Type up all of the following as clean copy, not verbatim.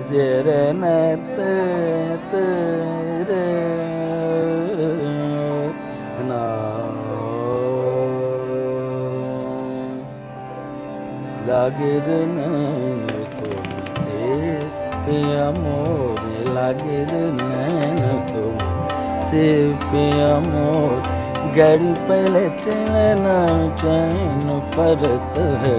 तेरे नत तेरे लागिर नैन तुमसे पिया मोरे लागिर नैन तुमसे पिया मोर गड़ी पहले चलना चैन परत है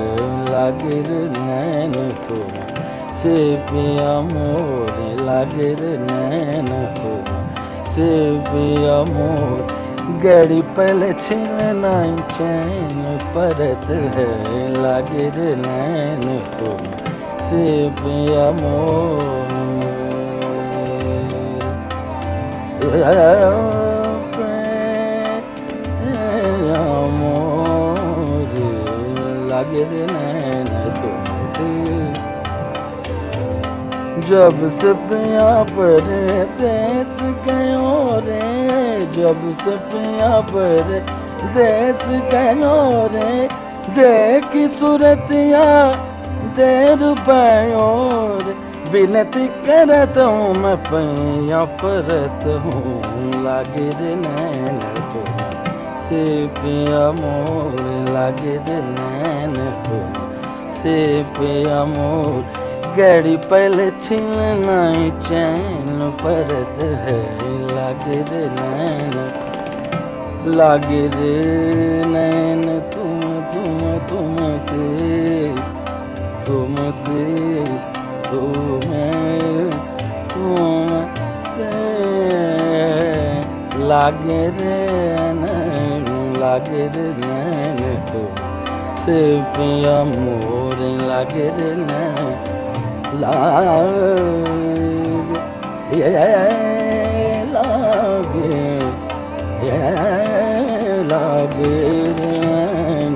लागिर नैन तुमसे पिया मोरे लागिर नैन तुमसे पिया मोर गड़ी पहले छिलना चैन परत है लागिर नैन तुमसे पिया मोर लागिर नैन तुमसे जब से पिया परदेस गयो रे जब से पिया परदेस गयो रे देखी सूरतिया देर पायो रे विनती करत हूँ मैं पिया परत हूँ लागिर नैन तुमसे पिया मोर लागिर नैन तुमसे पिया मोर गड़ी पहले छिलना चैन परत है लागिर नैन तुमसे तुमसे लागिर नैन तुमसे पिया मोर लागिर नैन लागिर नैन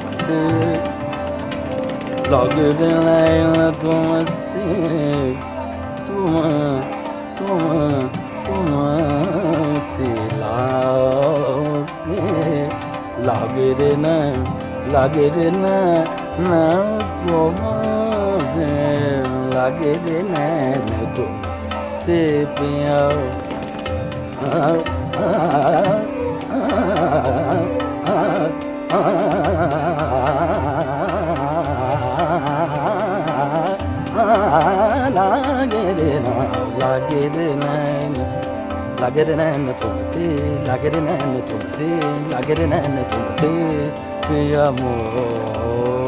तुमसे लागिर नैन तुमसे तुमसे लागिर नैन तुमसे लागिर नैन तुमसे पिया लागिर नैन तुमसे लागिर नैन तुमसे पिया मोर